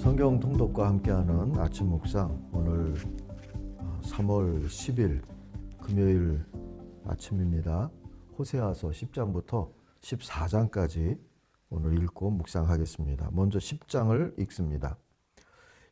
성경 통독과 함께하는 아침 묵상, 오늘 3월 10일 금요일 아침입니다. 호세아서 10장부터 14장까지 오늘 읽고 묵상하겠습니다. 먼저 10장을 읽습니다.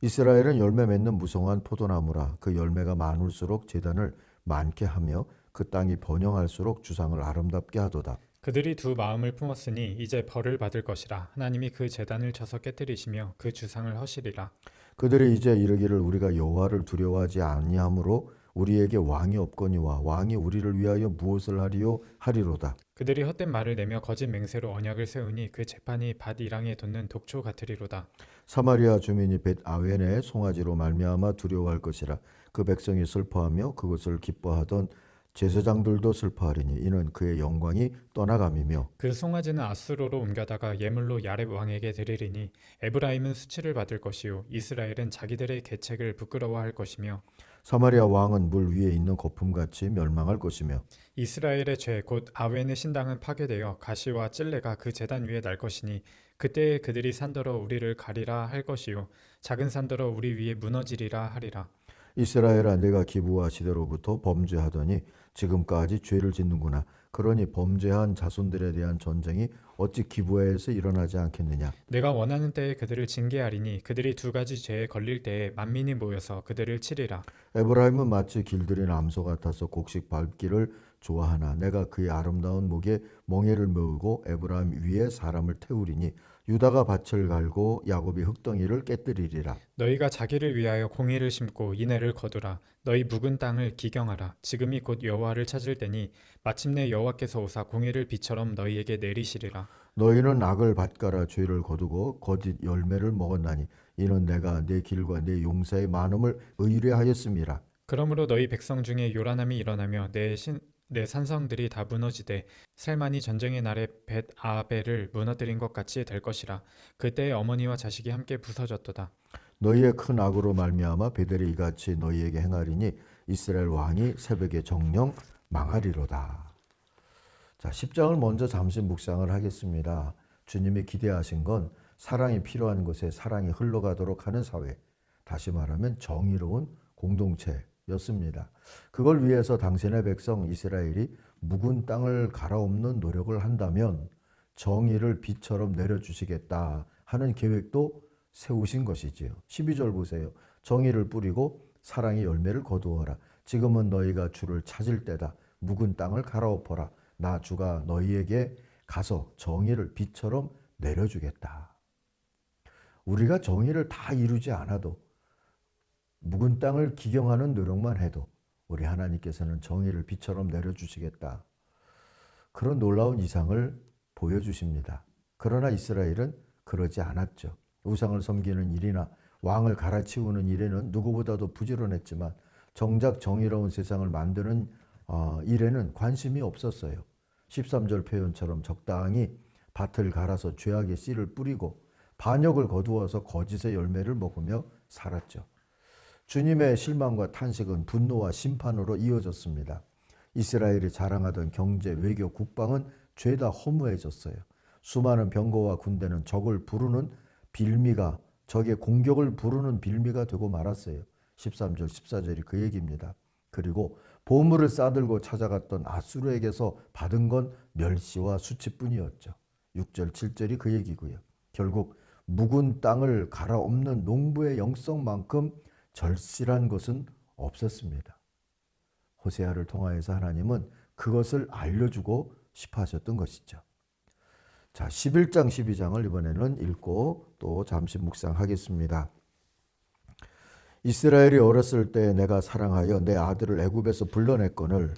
이스라엘은 열매 맺는 무성한 포도나무라. 그 열매가 많을수록 제단을 많게 하며 그 땅이 번영할수록 주상을 아름답게 하도다. 그들이 두 마음을 품었으니 이제 벌을 받을 것이라. 하나님이 그 제단을 쳐서 깨뜨리시며 그 주상을 허시리라. 그들이 이제 이르기를 우리가 여호와를 두려워하지 아니하므로 우리에게 왕이 없거니와 왕이 우리를 위하여 무엇을 하리요 하리로다. 그들이 헛된 말을 내며 거짓 맹세로 언약을 세우니 그 재판이 밭 이랑에 돋는 독초 같으리로다. 사마리아 주민이 벳 아웬의 송아지로 말미암아 두려워할 것이라. 그 백성이 슬퍼하며 그것을 기뻐하던 제사장들도 슬퍼하리니 이는 그의 영광이 떠나감이며 그 송아지는 아수르로 옮겨다가 예물로 야렙 왕에게 드리리니 에브라임은 수치를 받을 것이요 이스라엘은 자기들의 계책을 부끄러워할 것이며 사마리아 왕은 물 위에 있는 거품같이 멸망할 것이며 이스라엘의 죄 곧 아웬의 신당은 파괴되어 가시와 찔레가 그 제단 위에 날 것이니 그때에 그들이 산더러 우리를 가리라 할 것이요 작은 산더러 우리 위에 무너지리라 하리라. 이스라엘아 내가 기브와 시대로부터 범죄하더니 지금까지 죄를 짓는구나. 그러니 범죄한 자손들에 대한 전쟁이 어찌 기브에서 일어나지 않겠느냐. 내가 원하는 때에 그들을 징계하리니 그들이 두 가지 죄에 걸릴 때에 만민이 모여서 그들을 치리라. 에브라임은 마치 길들인 암소 같아서 곡식 밟기를 좋아하나 내가 그의 아름다운 목에 멍에를 메우고 에브라임 위에 사람을 태우리니 유다가 밭을 갈고 야곱이 흙덩이를 깨뜨리리라. 너희가 자기를 위하여 공의를 심고 인애를 거두라. 너희 묵은 땅을 기경하라. 지금이 곧 여호와를 찾을 때니 마침내 여호와께서 오사 공의를 비처럼 너희에게 내리시리라. 너희는 악을 밭가라 죄를 거두고 거짓 열매를 먹었나니 이는 내가 내 길과 내 용사의 많음을 의뢰하였음이라. 그러므로 너희 백성 중에 요란함이 일어나며 내 산성들이 다 무너지되 살만이 전쟁의 날에 벳 아벨을 무너뜨린 것 같이 될 것이라. 그때 어머니와 자식이 함께 부서졌도다. 너희의 큰 악으로 말미암아 베델이 이같이 너희에게 행하리니 이스라엘 왕이 새벽에 정령 망하리로다. 자, 10장을 먼저 잠시 묵상을 하겠습니다. 주님이 기대하신 건 사랑이 필요한 곳에 사랑이 흘러가도록 하는 사회, 다시 말하면 정의로운 공동체였습니다. 그걸 위해서 당신의 백성 이스라엘이 묵은 땅을 갈아엎는 노력을 한다면 정의를 비처럼 내려주시겠다 하는 계획도 세우신 것이지요. 12절 보세요. 정의를 뿌리고 사랑의 열매를 거두어라. 지금은 너희가 주를 찾을 때다. 묵은 땅을 갈아엎어라. 나 주가 너희에게 가서 정의를 비처럼 내려주겠다. 우리가 정의를 다 이루지 않아도 묵은 땅을 기경하는 노력만 해도 우리 하나님께서는 정의를 비처럼 내려주시겠다. 그런 놀라운 이상을 보여주십니다. 그러나 이스라엘은 그러지 않았죠. 우상을 섬기는 일이나 왕을 갈아치우는 일에는 누구보다도 부지런했지만 정작 정의로운 세상을 만드는 일에는 관심이 없었어요. 13절 표현처럼 적당히 밭을 갈아서 죄악의 씨를 뿌리고 반역을 거두어서 거짓의 열매를 먹으며 살았죠. 주님의 실망과 탄식은 분노와 심판으로 이어졌습니다. 이스라엘이 자랑하던 경제, 외교, 국방은 죄다 허무해졌어요. 수많은 병거와 군대는 적을 부르는 빌미가, 적의 공격을 부르는 빌미가 되고 말았어요. 13절, 14절이 그 얘기입니다. 그리고 보물을 싸들고 찾아갔던 아수르에게서 받은 건 멸시와 수치뿐이었죠. 6절, 7절이 그 얘기고요. 결국 묵은 땅을 갈아엎는 농부의 영성만큼 절실한 것은 없었습니다. 호세아를 통하여서 하나님은 그것을 알려주고 싶어 하셨던 것이죠. 자, 11장, 12장을 이번에는 읽고 또 잠시 묵상하겠습니다. 이스라엘이 어렸을 때 내가 사랑하여 내 아들을 애굽에서 불러냈거늘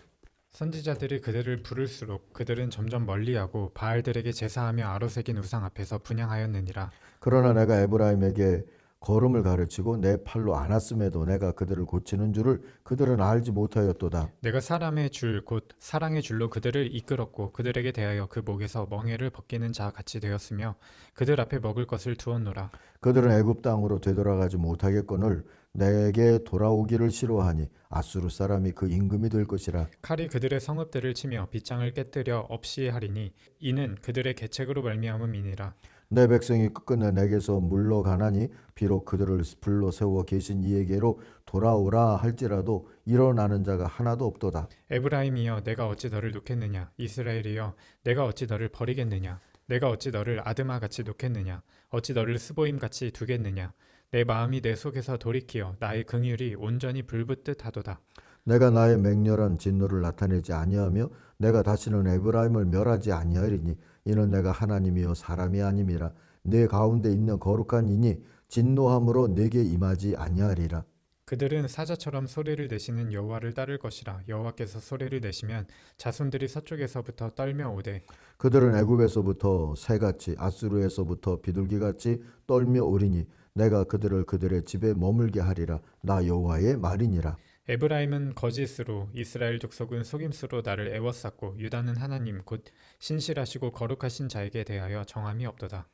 선지자들이 그들을 부를수록 그들은 점점 멀리하고 바알들에게 제사하며 아로새긴 우상 앞에서 분향하였느니라. 그러나 내가 에브라임에게 걸음을 가르치고 내 팔로 안았음에도 내가 그들을 고치는 줄을 그들은 알지 못하였도다. 내가 사람의 줄 곧 사랑의 줄로 그들을 이끌었고 그들에게 대하여 그 목에서 멍에를 벗기는 자 같이 되었으며 그들 앞에 먹을 것을 두었노라. 그들은 애굽 땅으로 되돌아가지 못하겠거늘 내게 돌아오기를 싫어하니 아수르 사람이 그 임금이 될 것이라. 칼이 그들의 성읍들을 치며 빗장을 깨뜨려 없이 하리니 이는 그들의 계책으로 말미암음이니라. 내 백성이 끝끝내 내게서 물러가나니 비록 그들을 불러 세워 계신 이에게로 돌아오라 할지라도 일어나는 자가 하나도 없도다. 에브라임이여 내가 어찌 너를 놓겠느냐 이스라엘이여 내가 어찌 너를 버리겠느냐 내가 어찌 너를 아드마같이 놓겠느냐 어찌 너를 스보임같이 두겠느냐 내 마음이 내 속에서 돌이키어 나의 긍휼이 온전히 불붙듯 하도다. 내가 나의 맹렬한 진노를 나타내지 아니하며 내가 다시는 에브라임을 멸하지 아니하리니 이는 내가 하나님이요 사람이 아님이라. 내 가운데 있는 거룩한 이니 진노함으로 내게 임하지 아니하리라. 그들은 사자처럼 소리를 내시는 여호와를 따를 것이라. 여호와께서 소리를 내시면 자손들이 서쪽에서부터 떨며 오되 그들은 애굽에서부터 새같이 아수르에서부터 비둘기같이 떨며 오리니 내가 그들을 그들의 집에 머물게 하리라. 나 여호와의 말이니라. 에브라임은 거짓으로 이스라엘 족속은 속임수로 나를 애워쌌고 유다는 하나님 곧 신실하시고 거룩하신 자에게 대하여 정함이 없도다.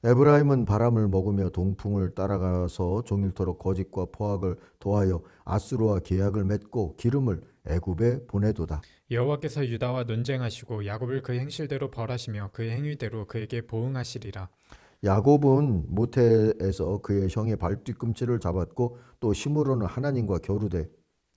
에브라임은 바람을 먹으며 동풍을 따라가서 종일토록 거짓과 포악을 도하여 아수르와 계약을 맺고 기름을 애굽에 보내도다. 여호와께서 유다와 논쟁하시고 야곱을 그 행실대로 벌하시며 그의 행위대로 그에게 보응하시리라. 야곱은 모태에서 그의 형의 발뒤꿈치를 잡았고 또 힘으로는 하나님과 겨루되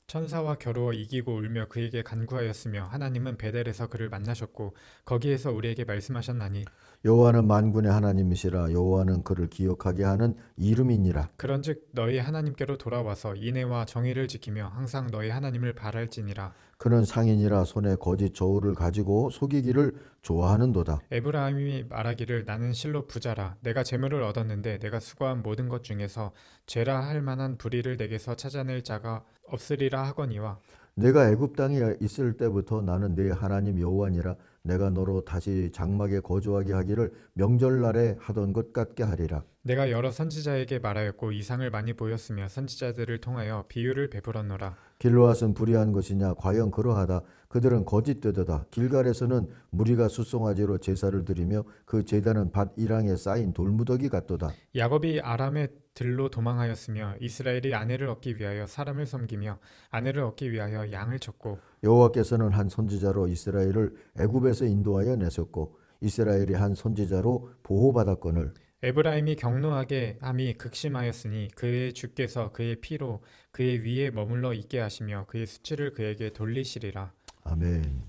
천사와 겨루어 이기고 울며 그에게 간구하였으며 하나님은 베델에서 그를 만나셨고 거기에서 우리에게 말씀하셨나니 여호와는 만군의 하나님이시라. 여호와는 그를 기억하게 하는 이름이니라. 그런즉 너희 하나님께로 돌아와서 인애와 정의를 지키며 항상 너희 하나님을 바랄지니라. 그는 상인이라 손에 거짓 저울을 가지고 속이기를 좋아하는도다. 에브라임이 말하기를 나는 실로 부자라 내가 재물을 얻었는데 내가 수고한 모든 것 중에서 죄라 할 만한 불의를 내게서 찾아낼 자가 없으리라 하거니와 내가 애굽 땅에 있을 때부터 나는 네 하나님 여호와니라. 내가 너로 다시 장막에 거주하게 하기를 명절날에 하던 것 같게 하리라. 내가 여러 선지자에게 말하였고 이상을 많이 보였으며 선지자들을 통하여 비유를 베풀었노라. 길르앗은 불의한 것이냐 과연 그러하다. 그들은 거짓되도다. 길갈에서는 무리가 숫송아지로 제사를 드리며 그 제단은 밭 이랑에 쌓인 돌무더기 같도다. 야곱이 아람의 들로 도망하였으며 이스라엘이 아내를 얻기 위하여 사람을 섬기며 아내를 얻기 위하여 양을 쳤고 여호와께서는 한 선지자로 이스라엘을 애굽에서 인도하여 내셨고 이스라엘이 한 선지자로 보호받았거늘 에브라임이 경노하게 함이 극심하였으니 그의 주께서 그의 피로 그의 위에 머물러 있게 하시며 그의 수치를 그에게 돌리시리라. 아멘.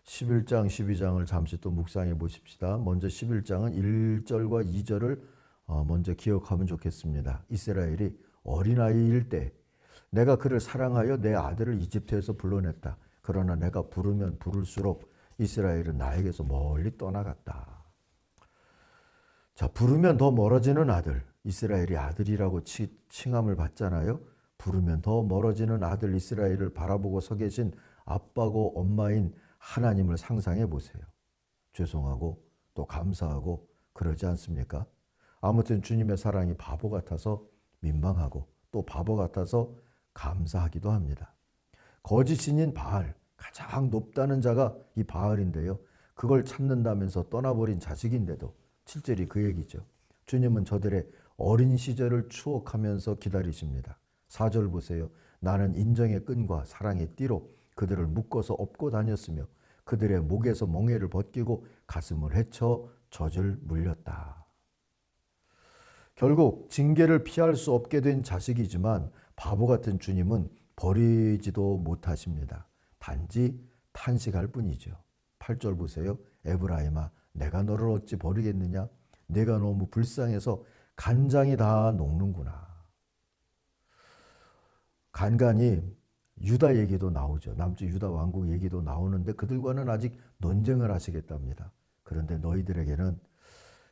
11장 12장을 잠시 또 묵상해 보십시다. 먼저 11장은 1절과 2절을 먼저 기억하면 좋겠습니다. 이스라엘이 어린아이일 때 내가 그를 사랑하여 내 아들을 이집트에서 불러냈다. 그러나 내가 부르면 부를수록 이스라엘은 나에게서 멀리 떠나갔다. 자, 부르면 더 멀어지는 아들. 이스라엘이 아들이라고 칭함을 받잖아요. 부르면 더 멀어지는 아들 이스라엘을 바라보고 서 계신 아빠고 엄마인 하나님을 상상해 보세요. 죄송하고 또 감사하고 그러지 않습니까? 아무튼 주님의 사랑이 바보 같아서 민망하고 또 바보 같아서 감사하기도 합니다. 거짓신인 바알, 가장 높다는 자가 이 바알인데요. 그걸 찾는다면서 떠나버린 자식인데도 7절이 그 얘기죠. 주님은 저들의 어린 시절을 추억하면서 기다리십니다. 4절 보세요. 나는 인정의 끈과 사랑의 띠로 그들을 묶어서 업고 다녔으며 그들의 목에서 멍에를 벗기고 가슴을 헤쳐 젖을 물렸다. 결국 징계를 피할 수 없게 된 자식이지만 바보 같은 주님은 버리지도 못하십니다. 단지 탄식할 뿐이죠. 8절 보세요. 에브라임아 내가 너를 어찌 버리겠느냐? 내가 너무 불쌍해서 간장이 다 녹는구나. 간간히 유다 얘기도 나오죠. 남쪽 유다 왕국 얘기도 나오는데 그들과는 아직 논쟁을 하시겠답니다. 그런데 너희들에게는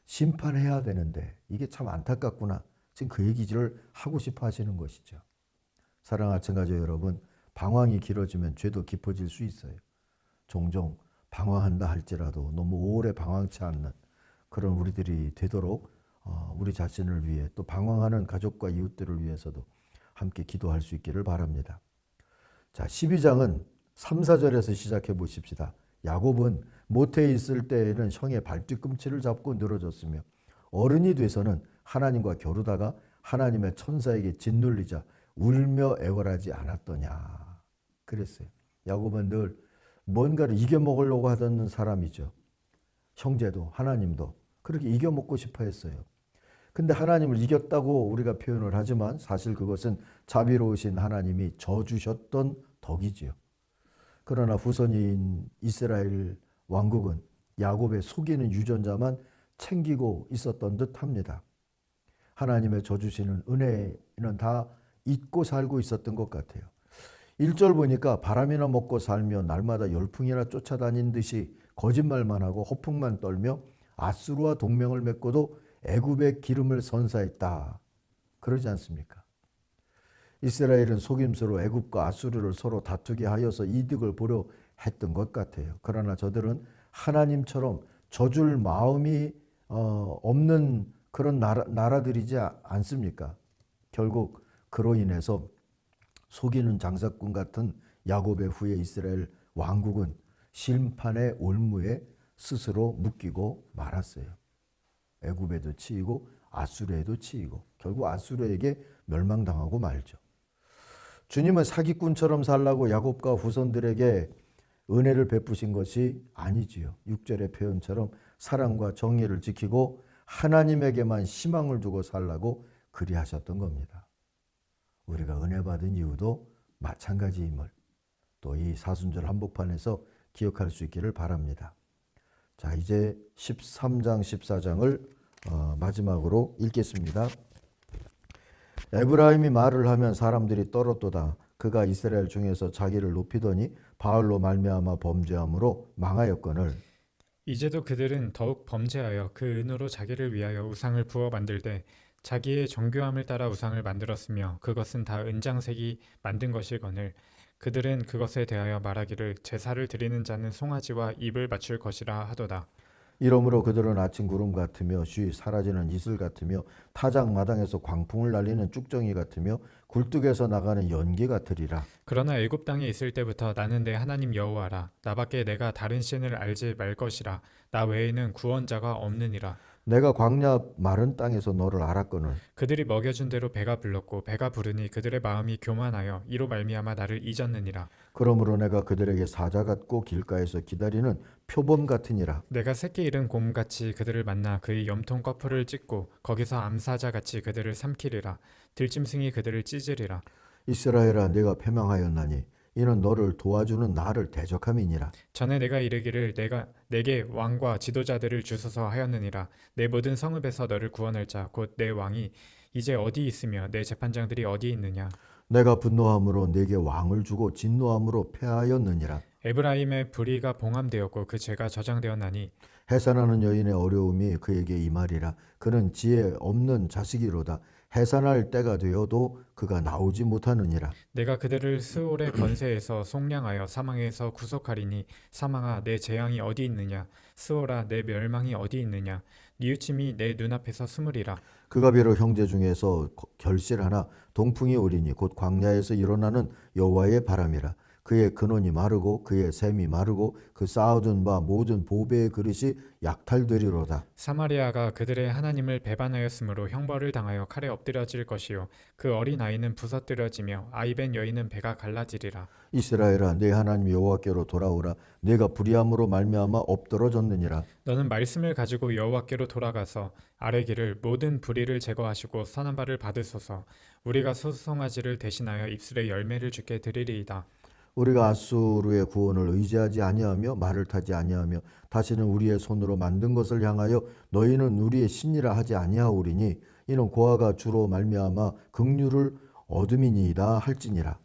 심판해야 되는데 이게 참 안타깝구나. 지금 그 얘기를 하고 싶어 하시는 것이죠. 사랑하는 청가족 여러분, 방황이 길어지면 죄도 깊어질 수 있어요. 종종 방황한다 할지라도 너무 오래 방황치 않는 그런 우리들이 되도록 우리 자신을 위해 또 방황하는 가족과 이웃들을 위해서도 함께 기도할 수 있기를 바랍니다. 자, 12장은 3, 4절에서 시작해 보십시다. 야곱은 모태에 있을 때에는 형의 발뒤꿈치를 잡고 늘어졌으며 어른이 돼서는 하나님과 겨루다가 하나님의 천사에게 짓눌리자 울며 애걸하지 않았더냐 그랬어요. 야곱은 늘 뭔가를 이겨먹으려고 하던 사람이죠. 형제도 하나님도. 그렇게 이겨먹고 싶어 했어요. 근데 하나님을 이겼다고 우리가 표현을 하지만 사실 그것은 자비로우신 하나님이 져주셨던 덕이지요. 그러나 후손인 이스라엘 왕국은 야곱의 속이는 유전자만 챙기고 있었던 듯합니다. 하나님의 져주시는 은혜는 다 잊고 살고 있었던 것 같아요. 1절 보니까 바람이나 먹고 살며 날마다 열풍이나 쫓아다닌 듯이 거짓말만 하고 허풍만 떨며 아수르와 동맹을 맺고도 애굽의 기름을 선사했다. 그러지 않습니까? 이스라엘은 속임수로 애굽과 아수르를 서로 다투게 하여서 이득을 보려 했던 것 같아요. 그러나 저들은 하나님처럼 져줄 마음이 없는 그런 나라들이지 않습니까? 결국 그로 인해서 속이는 장사꾼 같은 야곱의 후예 이스라엘 왕국은 심판의 올무에 스스로 묶이고 말았어요. 애굽에도 치이고 아수르에도 치이고 결국 아수르에게 멸망당하고 말죠. 주님은 사기꾼처럼 살라고 야곱과 후손들에게 은혜를 베푸신 것이 아니지요. 6절의 표현처럼 사랑과 정의를 지키고 하나님에게만 희망을 두고 살라고 그리하셨던 겁니다. 우리가 은혜 받은 이유도 마찬가지임을 또 이 사순절 한복판에서 기억할 수 있기를 바랍니다. 자, 이제 13장, 14장을 마지막으로 읽겠습니다. 에브라임이 말을 하면 사람들이 떨었도다. 그가 이스라엘 중에서 자기를 높이더니 바알로 말미암아 범죄함으로 망하였거늘. 이제도 그들은 더욱 범죄하여 그 은으로 자기를 위하여 우상을 부어 만들되 자기의 정교함을 따라 우상을 만들었으며 그것은 다 은장색이 만든 것이거늘 그들은 그것에 대하여 말하기를 제사를 드리는 자는 송아지와 입을 맞출 것이라 하도다. 이러므로 그들은 아침 구름 같으며 쉬 사라지는 이슬 같으며 타작 마당에서 광풍을 날리는 쭉정이 같으며 굴뚝에서 나가는 연기 같으리라. 그러나 애굽 땅에 있을 때부터 나는 내 하나님 여호와라. 나밖에 내가 다른 신을 알지 말 것이라. 나 외에는 구원자가 없느니라. 내가 광야 마른 땅에서 너를 알았거늘. 그들이 먹여준 대로 배가 불렀고 배가 부르니 그들의 마음이 교만하여 이로 말미암아 나를 잊었느니라. 그러므로 내가 그들에게 사자 같고 길가에서 기다리는 표범 같으니라. 내가 새끼 잃은 곰같이 그들을 만나 그의 염통 꺼풀을 찢고 거기서 암사자같이 그들을 삼키리라. 들짐승이 그들을 찢으리라. 이스라엘아, 내가 패망하였나니 이는 너를 도와주는 나를 대적함이니라. 전에 내가 이르기를 내게 왕과 지도자들을 주소서 하였느니라. 내 모든 성읍에서 너를 구원할 자 곧 내 왕이 이제 어디 있으며 내 재판장들이 어디 있느냐. 내가 분노함으로 내게 왕을 주고 진노함으로 패하였느니라. 에브라임의 불의가 봉함되었고 그 죄가 저장되었나니 해산하는 여인의 어려움이 그에게 임하리라. 그는 지혜 없는 자식이로다. 해산할 때가 되어도 그가 나오지 못하느니라. 내가 그들을 스올의 권세에서 속량하여 사망에서 구속하리니 사망아 내 재앙이 어디 있느냐. 스올아 내 멸망이 어디 있느냐. 뉘우침이 내 눈앞에서 숨으리라. 그가 비록 형제 중에서 결실하나 동풍이 오리니 곧 광야에서 일어나는 여호와의 바람이라. 그의 근원이 마르고 그의 샘이 마르고 그 쌓아둔 바 모든 보배의 그릇이 약탈되리로다. 사마리아가 그들의 하나님을 배반하였으므로 형벌을 당하여 칼에 엎드려질 것이요 그 어린 아이는 부서뜨려지며 아이벤 여인은 배가 갈라지리라. 이스라엘아, 내 하나님 여호와께로 돌아오라. 내가 불의함으로 말미암아 엎드러졌느니라. 너는 말씀을 가지고 여호와께로 돌아가서 아뢰기를 모든 불의를 제거하시고 선한 바를 받으소서. 우리가 소송아지를 대신하여 입술에 열매를 주게 드리리이다. 우리가 아수르의 구원을 의지하지 아니하며 말을 타지 아니하며 다시는 우리의 손으로 만든 것을 향하여 너희는 우리의 신이라 하지 아니하오리니 이는 고아가 주로 말미암아 긍휼을 얻음이니이다 할지니라.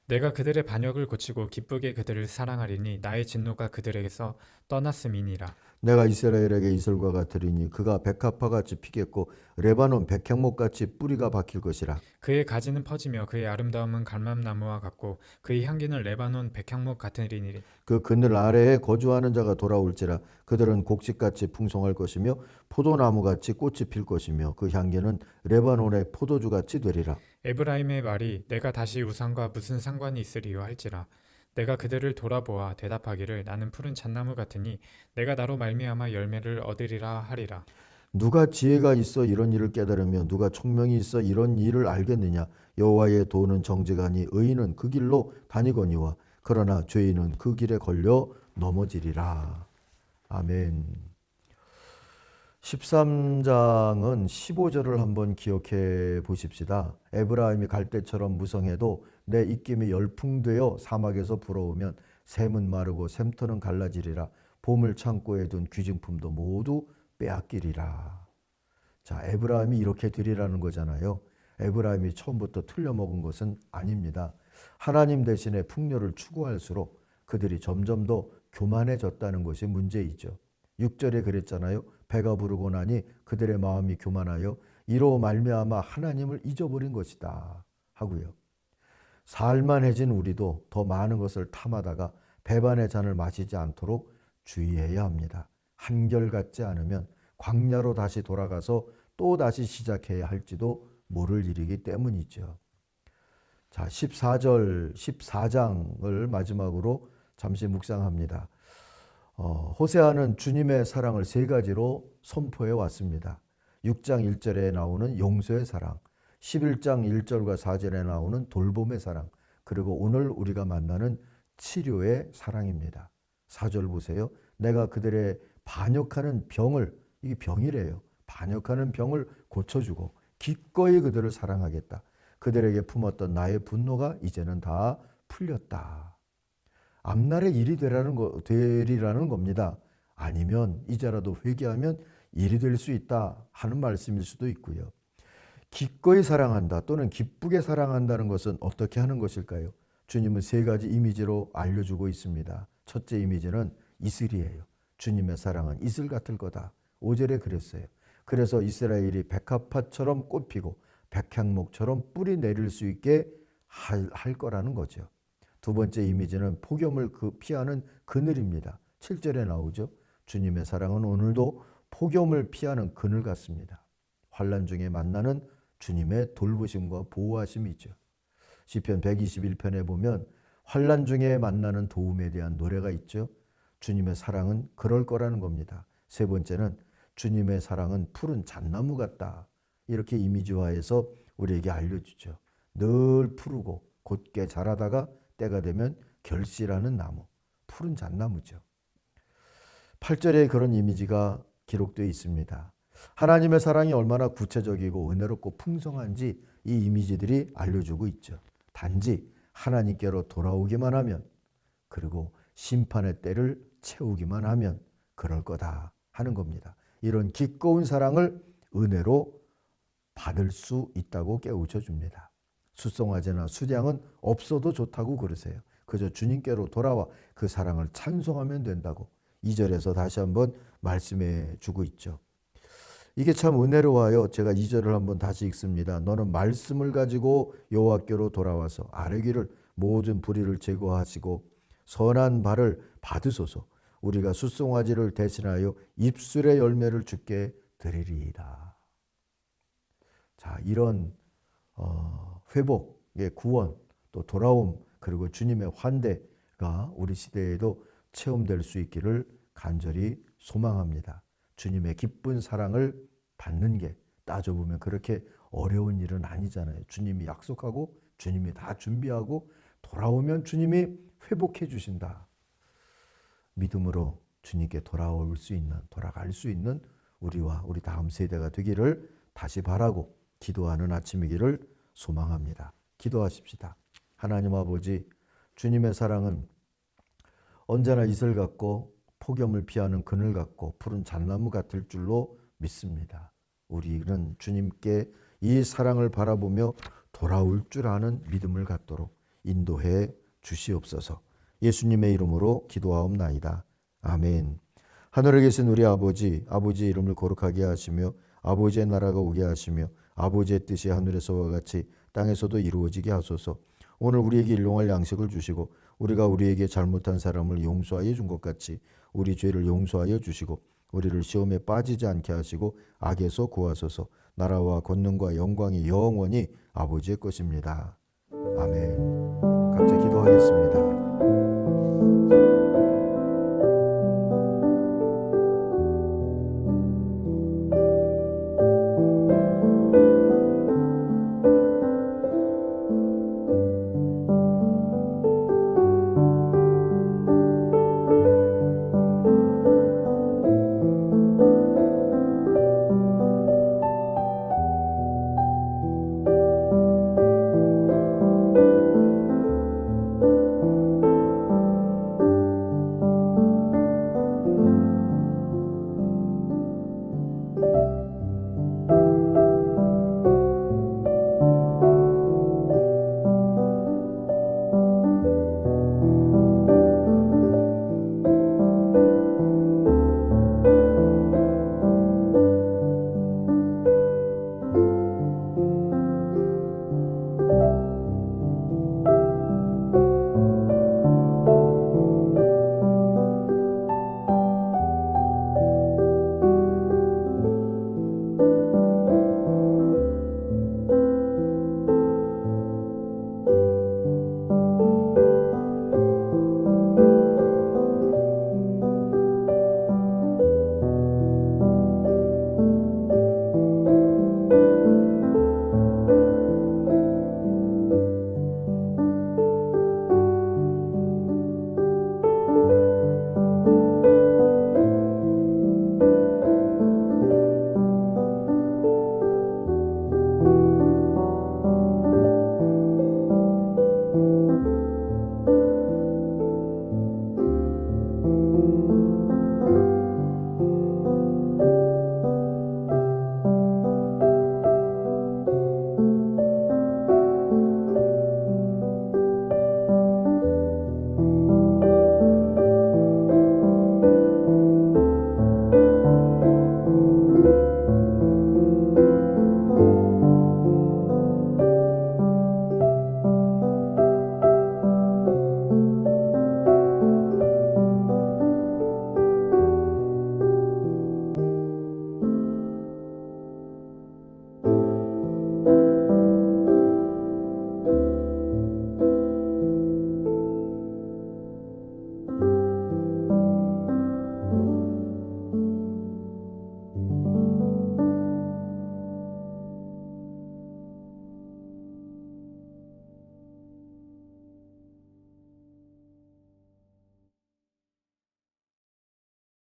내가 그들의 반역을 고치고 기쁘게 그들을 사랑하리니 나의 진노가 그들에게서 떠났음이니라. 내가 이스라엘에게 이슬과 같으리니 그가 백합화같이 피겠고 레바논 백향목같이 뿌리가 박힐 것이라. 그의 가지는 퍼지며 그의 아름다움은 감람나무와 같고 그의 향기는 레바논 백향목 같으리니 그 그늘 아래에 거주하는 자가 돌아올지라. 그들은 곡식같이 풍성할 것이며 포도나무같이 꽃이 필 것이며 그 향기는 레바논의 포도주같이 되리라. 에브라임의 말이 내가 다시 우상과 무슨 상관이 있으리요 할지라. 내가 그들을 돌아보아 대답하기를 나는 푸른 잣나무 같으니 내가 나로 말미암아 열매를 얻으리라 하리라. 누가 지혜가 있어 이런 일을 깨달으며 누가 총명이 있어 이런 일을 알겠느냐. 여호와의 도는 정직하니 의인은 그 길로 다니거니와 그러나 죄인은 그 길에 걸려 넘어지리라. 아멘. 13장은 15절을 한번 기억해 보십시다. 에브라임이 갈대처럼 무성해도 내 입김이 열풍되어 사막에서 불어오면 샘은 마르고 샘터는 갈라지리라. 봄을 창고에 둔 귀증품도 모두 빼앗기리라. 자, 에브라임이 이렇게 되리라는 거잖아요. 에브라임이 처음부터 틀려먹은 것은 아닙니다. 하나님 대신에 풍요를 추구할수록 그들이 점점 더 교만해졌다는 것이 문제이죠. 6절에 그랬잖아요. 배가 부르고 나니 그들의 마음이 교만하여 이로 말미암아 하나님을 잊어버린 것이다 하고요. 살만해진 우리도 더 많은 것을 탐하다가 배반의 잔을 마시지 않도록 주의해야 합니다. 한결같지 않으면 광야로 다시 돌아가서 또 다시 시작해야 할지도 모를 일이기 때문이죠. 자, 14장을 마지막으로 잠시 묵상합니다. 호세아는 주님의 사랑을 세 가지로 선포해 왔습니다. 6장 1절에 나오는 용서의 사랑, 11장 1절과 4절에 나오는 돌봄의 사랑, 그리고 오늘 우리가 만나는 치료의 사랑입니다. 4절 보세요. 내가 그들의 반역하는 병을, 이게 병이래요. 반역하는 병을 고쳐주고 기꺼이 그들을 사랑하겠다. 그들에게 품었던 나의 분노가 이제는 다 풀렸다. 앞날에 일이 되리라는 겁니다. 아니면 이제라도 회개하면 일이 될 수 있다 하는 말씀일 수도 있고요. 기꺼이 사랑한다 또는 기쁘게 사랑한다는 것은 어떻게 하는 것일까요? 주님은 세 가지 이미지로 알려주고 있습니다. 첫째 이미지는 이슬이에요. 주님의 사랑은 이슬 같을 거다. 5절에 그랬어요. 그래서 이스라엘이 백합화처럼 꽃피고 백향목처럼 뿌리 내릴 수 있게 할 거라는 거죠. 두 번째 이미지는 폭염을 피하는 그늘입니다. 7절에 나오죠. 주님의 사랑은 오늘도 폭염을 피하는 그늘 같습니다. 환난 중에 만나는 주님의 돌보심과 보호하심이죠. 시편 121편에 보면 환난 중에 만나는 도움에 대한 노래가 있죠. 주님의 사랑은 그럴 거라는 겁니다. 세 번째는 주님의 사랑은 푸른 잣나무 같다. 이렇게 이미지화해서 우리에게 알려주죠. 늘 푸르고 곧게 자라다가 때가 되면 결실하는 나무, 푸른 잣나무죠. 8절에 그런 이미지가 기록되어 있습니다. 하나님의 사랑이 얼마나 구체적이고 은혜롭고 풍성한지 이 이미지들이 알려주고 있죠. 단지 하나님께로 돌아오기만 하면, 그리고 심판의 때를 채우기만 하면 그럴 거다 하는 겁니다. 이런 기꺼운 사랑을 은혜로 받을 수 있다고 깨우쳐 줍니다. 숫송아지나 수량은 없어도 좋다고 그러세요. 그저 주님께로 돌아와 그 사랑을 찬송하면 된다고 2절에서 다시 한번 말씀해 주고 있죠. 이게 참 은혜로워요. 제가 2절을 한번 다시 읽습니다. 너는 말씀을 가지고 여호와께로 돌아와서 아뢰기를 모든 불의를 제거하시고 선한 발을 받으소서. 우리가 숫송아지를 대신하여 입술의 열매를 주께 드리리이다. 자, 이런 회복의 구원, 또 돌아옴, 그리고 주님의 환대가 우리 시대에도 체험될 수 있기를 간절히 소망합니다. 주님의 기쁜 사랑을 받는 게 따져보면 그렇게 어려운 일은 아니잖아요. 주님이 약속하고 주님이 다 준비하고 돌아오면 주님이 회복해 주신다. 믿음으로 주님께 돌아갈 수 있는 우리와 우리 다음 세대가 되기를 다시 바라고 기도하는 아침이기를 소망합니다. 기도하십시다. 하나님 아버지, 주님의 사랑은 언제나 이슬 같고 폭염을 피하는 그늘 같고 푸른 잣나무 같을 줄로 믿습니다. 우리는 주님께 이 사랑을 바라보며 돌아올 줄 아는 믿음을 갖도록 인도해 주시옵소서. 예수님의 이름으로 기도하옵나이다. 아멘. 하늘에 계신 우리 아버지, 아버지의 이름을 거룩하게 하시며 아버지의 나라가 오게 하시며 아버지의 뜻이 하늘에서와 같이 땅에서도 이루어지게 하소서. 오늘 우리에게 일용할 양식을 주시고 우리가 우리에게 잘못한 사람을 용서하여 준 것 같이 우리 죄를 용서하여 주시고 우리를 시험에 빠지지 않게 하시고 악에서 구하소서. 나라와 권능과 영광이 영원히 아버지의 것입니다. 아멘. 각자 기도하겠습니다.